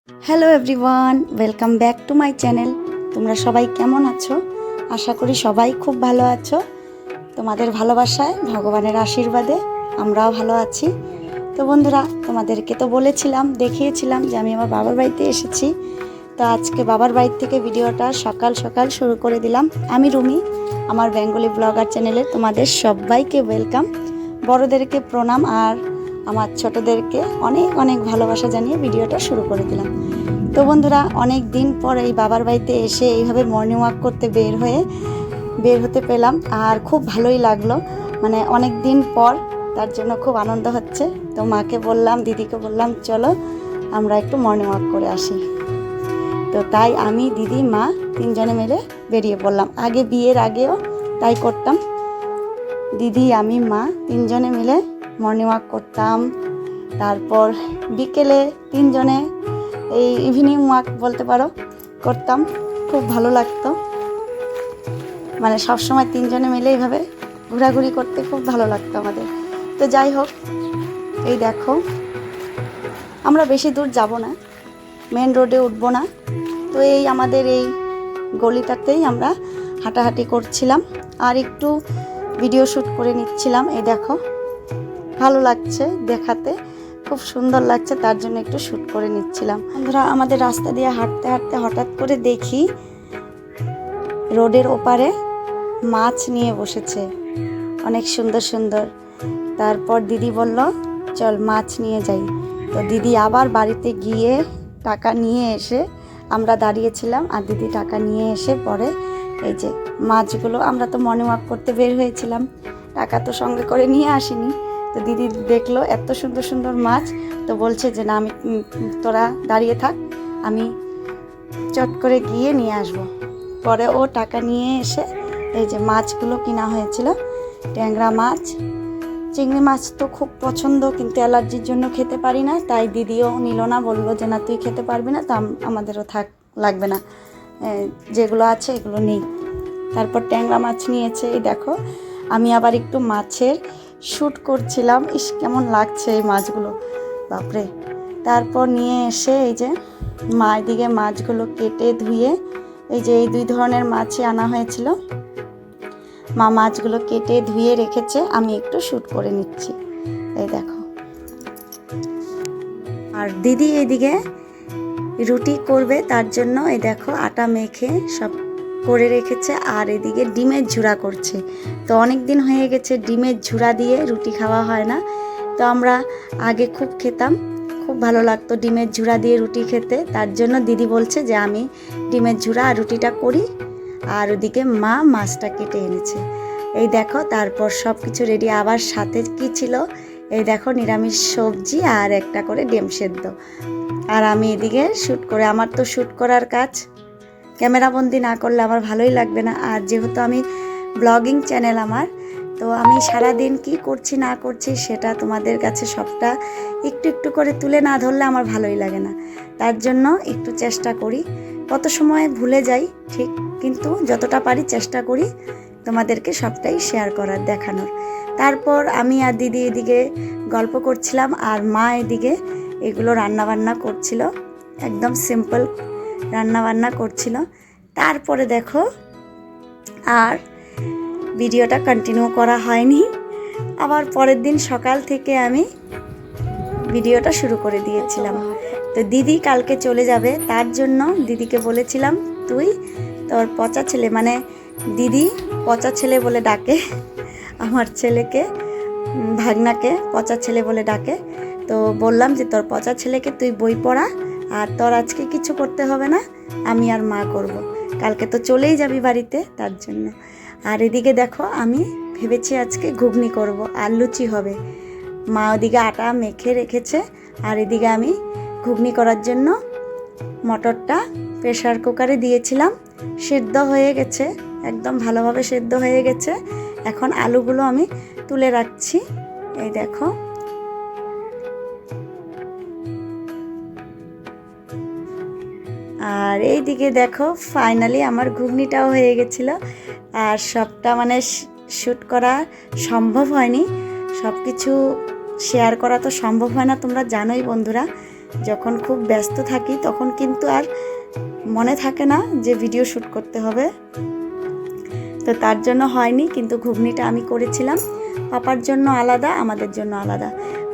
Hello everyone, welcome back to my channel. তোমরা সবাই কেমন আছো? আশা করি সবাই খুব ভালো আছো। তোমাদের ভালোবাসায়, ভগবানের আশীর্বাদে আমরাও ভালো আছি। তো বন্ধুরা, তোমাদেরকে তো বলেছিলাম, দেখিয়েছিলাম যে আমি আমার বাবার বাড়িতে এসেছি। তো আজকে বাবার বাড়ি থেকে ভিডিওটা সকাল সকাল শুরু করে দিলাম। আমি রুমি, আমার বেঙ্গলি ব্লগার চ্যানেলে তোমাদের সবাইকে ওয়েলকাম। বড়দেরকে প্রণাম আর আমার ছোটদেরকে অনেক অনেক ভালোবাসা জানিয়ে ভিডিওটা শুরু করে দিলাম। তো বন্ধুরা, অনেক দিন পর এই বাবার বাড়িতে এসে এইভাবে মর্নিং ওয়াক করতে বের হতে পেলাম আর খুব ভালোই লাগলো। মানে অনেক দিন পর, তার জন্য খুব আনন্দ হচ্ছে। তো মাকে বললাম, দিদিকে বললাম, চলো আমরা একটু মর্নিং ওয়াক করে আসি। তো তাই আমি, দিদি, মা তিনজনে মিলে বেরিয়ে পড়লাম। বিয়ের আগেও তাই করতাম। দিদি, আমি, মা তিনজনে মিলে মর্নিং ওয়াক করতাম। তারপর বিকেলে তিনজনে এই ইভিনিং ওয়াক বলতে পারো করতাম। খুব ভালো লাগতো। মানে সবসময় তিনজনে মিলে এইভাবে ঘোরাঘুরি করতে খুব ভালো লাগতো আমাদের। তো যাই হোক, এই দেখো, আমরা বেশি দূর যাব না, মেন রোডে উঠবো না। তো এই আমাদের এই গলিটাতেই আমরা হাঁটাহাঁটি করছিলাম আর একটু ভিডিও শ্যুট করে নিচ্ছিলাম। এই দেখো, ভালো লাগছে দেখাতে, খুব সুন্দর লাগছে, তার জন্য একটু শ্যুট করে নিচ্ছিলাম। বন্ধুরা, আমাদের রাস্তা দিয়ে হাঁটতে হাঁটতে হঠাৎ করে দেখি রোডের ওপারে মাছ নিয়ে বসেছে, অনেক সুন্দর সুন্দর। তারপর দিদি বলল, চল মাছ নিয়ে যাই। তো দিদি আবার বাড়িতে গিয়ে টাকা নিয়ে এসে, আমরা দাঁড়িয়েছিলাম আর দিদি টাকা নিয়ে এসে পরে এই যে মাছগুলো, আমরা তো মর্নিং ওয়াক করতে বের হয়েছিলাম, টাকা তো সঙ্গে করে নিয়ে আসিনি। তো দিদি দেখলো এত সুন্দর সুন্দর মাছ, তো বলছে যে না, আমি তোরা দাঁড়িয়ে থাক, আমি চট করে গিয়ে নিয়ে আসব। পরে ও টাকা নিয়ে এসে এই যে মাছগুলো কিনা হয়েছিল, ট্যাংরা মাছ। চিংড়ি মাছ তো খুব পছন্দ, কিন্তু অ্যালার্জির জন্য খেতে পারি না, তাই দিদিও নিল না, বললো যে না, তুই খেতে পারবি না, তো আমাদেরও লাগবে না, যেগুলো আছে এগুলো নেই। তারপর ট্যাংরা মাছ নিয়েছে। এই দেখো, আমি আবার একটু মাছের শ্যুট করছিলাম। ইস, কেমন লাগছে এই মাছগুলো, বাপরে। তারপর নিয়ে এসে এই যে মা এদিকে মাছগুলো কেটে ধুয়ে, এই যে এই দুই ধরনের মাছই আনা হয়েছিল, মা মাছগুলো কেটে ধুয়ে রেখেছে, আমি একটু শ্যুট করে নিচ্ছি। এই দেখো, আর দিদি এদিকে রুটি করবে, তার জন্য এই দেখো আটা মেখে সব করে রেখেছে। আর এদিকে ডিমের ঝুরা করছে। তো অনেক দিন হয়ে গেছে ডিমের ঝুরা দিয়ে রুটি খাওয়া হয় না। তো আমরা আগে খুব খেতাম, খুব ভালো লাগতো ডিমের ঝুরা দিয়ে রুটি খেতে। তার জন্য দিদি বলছে যে আমি ডিমের ঝুরা আর রুটিটা করি। আর ওদিকে মা মাছটা কেটে এনেছে। এই দেখো, তারপর সব কিছু রেডি। আবার সাথে কি ছিল, এই দেখো, নিরামিষ সবজি আর একটা করে ডিম সেদ্ধ। আর আমি এদিকে শ্যুট করে, আমার তো শ্যুট করার কাজ, ক্যামেরাবন্দি না করলে আমার ভালোই লাগবে না। আর যেহেতু আমি ব্লগিং চ্যানেল আমার, তো আমি সারাদিন কি করছি না করছি সেটা তোমাদের কাছে সবটা একটু একটু করে তুলে না ধরলে আমার ভালোই লাগে না। তার জন্য একটু চেষ্টা করি, কত সময় ভুলে যাই ঠিক, কিন্তু যতটা পারি চেষ্টা করি তোমাদেরকে সবটাই শেয়ার করার, দেখানোর। তারপর আমি আর দিদি এদিকে গল্প করছিলাম আর মা এদিকে এগুলো রান্নাবান্না করছিল, একদম সিম্পল রান্নাবান্না করছিল। তারপরে দেখো, আর ভিডিওটা কন্টিনিউ করা হয়নি। আবার পরের দিন সকাল থেকে আমি ভিডিওটা শুরু করে দিয়েছিলাম। তো দিদি কালকে চলে যাবে, তার জন্য দিদিকে বলেছিলাম, তুই তোর পচা ছেলে, মানে দিদি পচা ছেলে বলে ডাকে, আমার ছেলেকে, ভাগনাকে পচা ছেলে বলে ডাকে। তো বললাম যে তোর পচা ছেলেকে তুই বই পড়া, আর তোর আজকে কিছু করতে হবে না, আমি আর মা করব। কালকে তো চলেই যাবি বাড়িতে, তার জন্য। আর এদিকে দেখো, আমি ভেবেছি আজকে ঘুগনি করব আর লুচি হবে। মা ওদিকে আটা মেখে রেখেছে, আর এদিকে আমি ঘুগনি করার জন্য মটরটা প্রেসার কুকারে দিয়েছিলাম, সেদ্ধ হয়ে গেছে, একদম ভালোভাবে সেদ্ধ হয়ে গেছে। এখন আলুগুলো আমি তুলে রাখছি। এই দেখো, আর এই দিকে দেখো, ফাইনালি আমার ঘুগনিটাও হয়ে গেছিলো। আর সবটা মানে শ্যুট করা সম্ভব হয়নি, সব কিছু শেয়ার করা তো সম্ভব হয় না, তোমরা জানোই বন্ধুরা। যখন খুব ব্যস্ত থাকি তখন কিন্তু আর মনে থাকে না যে ভিডিও শ্যুট করতে হবে, তো তার জন্য হয়নি। কিন্তু ঘুগনিটা আমি করেছিলাম, পাপার জন্য আলাদা, আমাদের জন্য আলাদা।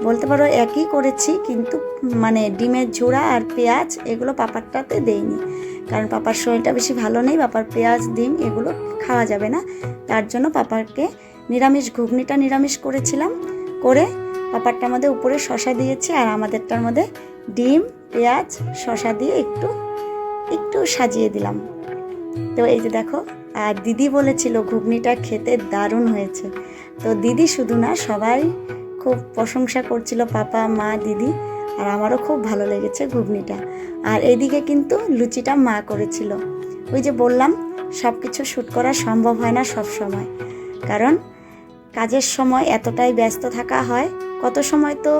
বলতে পারো একই করেছি, কিন্তু মানে ডিমের ঝোড়া আর পেঁয়াজ এগুলো পাপারটাতে দেইনি, কারণ পাপার শরীরটা বেশি ভালো নেই, পাপার পেঁয়াজ ডিম এগুলো খাওয়া যাবে না। তার জন্য পাপাকে নিরামিষ ঘুগনিটা নিরামিষ করেছিলাম, করে পাপারটার মধ্যে উপরে শসা দিয়েছি, আর আমাদেরটার মধ্যে ডিম পেঁয়াজ শসা দিয়ে একটু একটু সাজিয়ে দিলাম। তো এই যে দেখো, আর দিদি বলেছিল ঘুগনিটা খেতে দারুণ হয়েছে। তো দিদি শুধু না, সবাই খুব প্রশংসা করছিল, পাপা মা দিদি, আর আমারও খুব ভালো লেগেছে ঘুগনিটা। আর এইদিকে কিন্তু লুচিটা মা করেছিল। ওই যে বললাম, সব কিছু শ্যুট করা সম্ভব হয় না সব সময়, কারণ কাজের সময় এতটাই ব্যস্ত থাকা হয়, কত সময় তো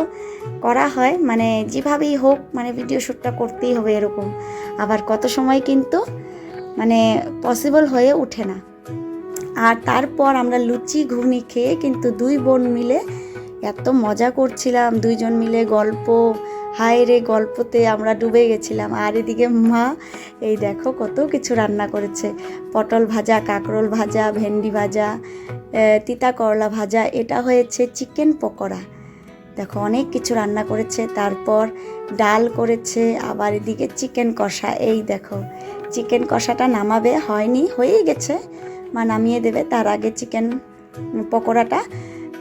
করা হয় মানে যেভাবেই হোক মানে ভিডিও শ্যুটটা করতেই হবে এরকম, আবার কত সময় কিন্তু মানে পসিবল হয়ে ওঠে না। আর তারপর আমরা লুচি ঘুগনি খেয়ে কিন্তু দুই বোন মিলে এত মজা করছিলাম, দুইজন মিলে গল্প, হায় রে গল্পতে আমরা ডুবে গেছিলাম। আর এদিকে মা এই দেখো কত কিছু রান্না করেছে, পটল ভাজা, কাঁকরোল ভাজা, ভেন্ডি ভাজা, তিতা করলা ভাজা, এটা হয়েছে চিকেন পকোড়া। দেখো অনেক কিছু রান্না করেছে, তারপর ডাল করেছে, আবার এদিকে চিকেন কষা। এই দেখো চিকেন কষাটা নামাবে, হয়নি, হয়েই গেছে, মা নামিয়ে দেবে, তার আগে চিকেন পকোড়াটা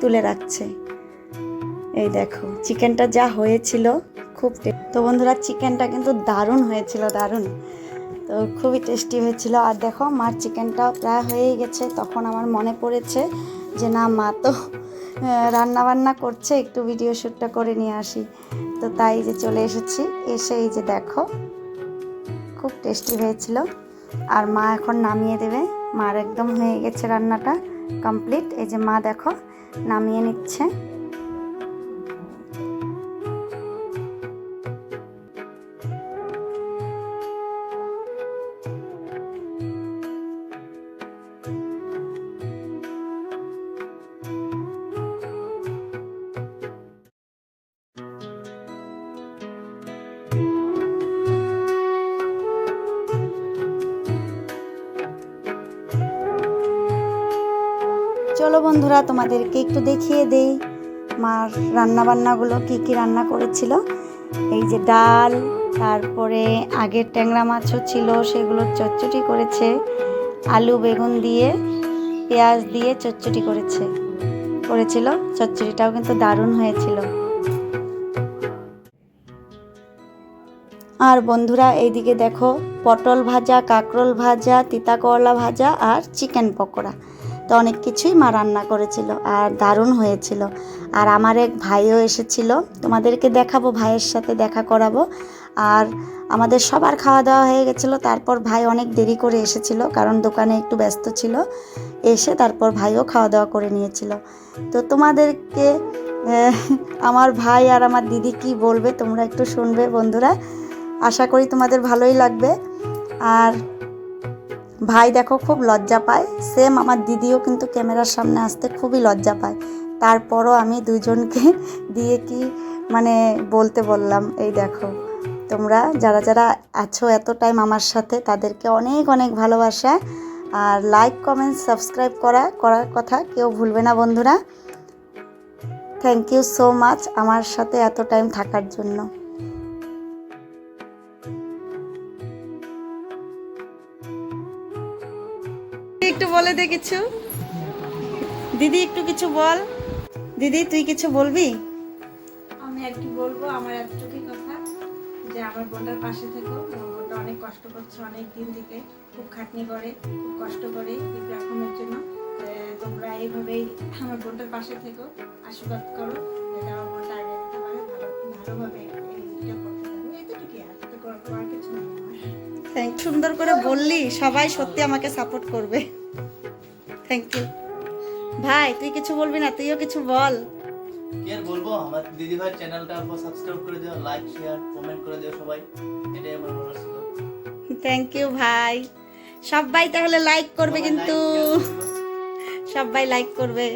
তুলে রাখছে। এই দেখো চিকেনটা যা হয়েছিল খুব তো বন্ধুরা, চিকেনটা কিন্তু দারুণ হয়েছিল, দারুণ, তো খুবই টেস্টি হয়েছিল। আর দেখো মার চিকেনটা প্রায় হয়েই গেছে, তখন আমার মনে পড়েছে যে না, মা তো রান্না বান্না করছে, একটু ভিডিও শ্যুটটা করে নিয়ে আসি। তো তাই যে চলে এসেছি, এসে এই যে দেখো খুব টেস্টি হয়েছিল। আর মা এখন নামিয়ে দেবে, মার একদম হয়ে গেছে রান্নাটা কমপ্লিট। এই যে মা দেখো নামিয়ে নিচ্ছে। চলো বন্ধুরা, তোমাদেরকে একটু দেখিয়ে দেই মার রান্নাবান্নাগুলো, কি কি রান্না করেছিল। এই যে ডাল, তারপরে আগের ট্যাংরা মাছও ছিল, সেগুলো চচ্চড়ি করেছে, আলু বেগুন দিয়ে পেঁয়াজ দিয়ে চচ্চড়ি করেছিল। চচ্চড়িটাও কিন্তু দারুণ হয়েছিল। আর বন্ধুরা এইদিকে দেখো পটল ভাজা, কাঁকরোল ভাজা, তিতা করলা ভাজা আর চিকেন পকোড়া, তো অনেক কিছুই মা রান্না করেছিল আর দারুণ হয়েছিল। আর আমার এক ভাইও এসেছিল, তোমাদেরকে দেখাবো, ভাইয়ের সাথে দেখা করাবো। আর আমাদের সবার খাওয়া দাওয়া হয়ে গেছিলো, তারপর ভাই অনেক দেরি করে এসেছিল, কারণ দোকানে একটু ব্যস্ত ছিল, এসে তারপর ভাইও খাওয়া দাওয়া করে নিয়েছিল। তো তোমাদেরকে আমার ভাই আর আমার দিদি কি বলবে তোমরা একটু শুনবে বন্ধুরা, আশা করি তোমাদের ভালোই লাগবে। আর ভাই দেখো খুব লজ্জা পায়, সেম আমার দিদিও কিন্তু ক্যামেরার সামনে আসতে খুবই লজ্জা পায়, তারপরও আমি দুজনকে দিয়ে কি মানে বলতে বললাম। এই দেখো তোমরা যারা যারা আছো এত টাইম আমার সাথে, তাদেরকে অনেক অনেক ভালোবাসা, আর লাইক কমেন্ট সাবস্ক্রাইব করার কথা কেউ ভুলবে না বন্ধুরা। থ্যাংক ইউ সো মাচ আমার সাথে এত টাইম থাকার জন্য। একটু বলে দে কিছু, দিদি একটু কিছু বল। দিদি তুই কিছু বলবি? আমি আর কি বলবো, আমার এতটুকুই কথা যে আমার বোনটার পাশে থেকো। আমার বোনটা অনেক কষ্ট করছে, অনেক দিন থেকে খুব খাটনি করে, খুব কষ্ট করে এই প্ল্যাটফর্মের জন্য। তোমরা এইভাবেই আমার বোনটার পাশে থেকো, আশীর্বাদ করো যাতে আমার বোনটা আগে যেতে পারে, ভালোভাবে এইটা করতে পারে। এইটুকুই, আর তো করার কিছু নেই আমার। থ্যাংক, সুন্দর করে বললি, সবাই সত্যি আমাকে সাপোর্ট করবে। থ্যাংক ইউ ভাই, তুই কিছু বলবি না? তুইও কিছু বল। কি আর বলবো, আমার দিদি ভাই চ্যানেলটা সাবস্ক্রাইব করে দিও, লাইক শেয়ার কমেন্ট করে দিও সবাই, এটাই আমার বলার ছিল। থ্যাংক ইউ ভাই, সবাই তাহলে লাইক করবে কিন্তু, সবাই লাইক করবে।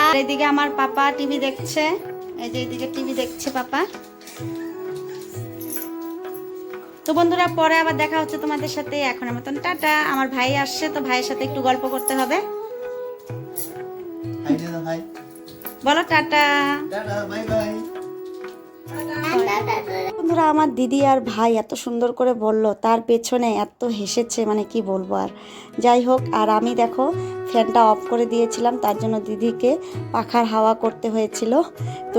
আর এদিকে আমার পাপা টিভি দেখছে, এই যে এদিকে টিভি দেখছে পাপা। তো বন্ধুরা পরে আবার দেখা হচ্ছে তোমাদের সাথে, এখনের মতন টাটা। আমার ভাই আসছে, তো ভাইয়ের সাথে একটু গল্প করতে হবে। হাই দাদা, হাই। বলো টাটা। Tata, bye bye. বন্ধুরা আমার দিদি আর ভাই এত সুন্দর করে বলল, তার পেছনে এত হেসেছে, মানে কি বলবো আর। যাই হোক, আর আমি দেখো ফ্যানটা অফ করে দিয়েছিলাম, তার জন্য দিদিকে পাখার হাওয়া করতে হয়েছিল। তো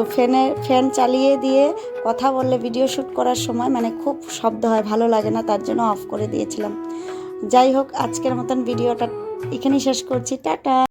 ফ্যান চালিয়ে দিয়ে কথা বললে ভিডিও শ্যুট করার সময় মানে খুব শব্দ হয়, ভালো লাগে না, তার জন্য অফ করে দিয়েছিলাম। যাই হোক, আজকের মতন ভিডিওটা এখানেই শেষ করছি, টাটা।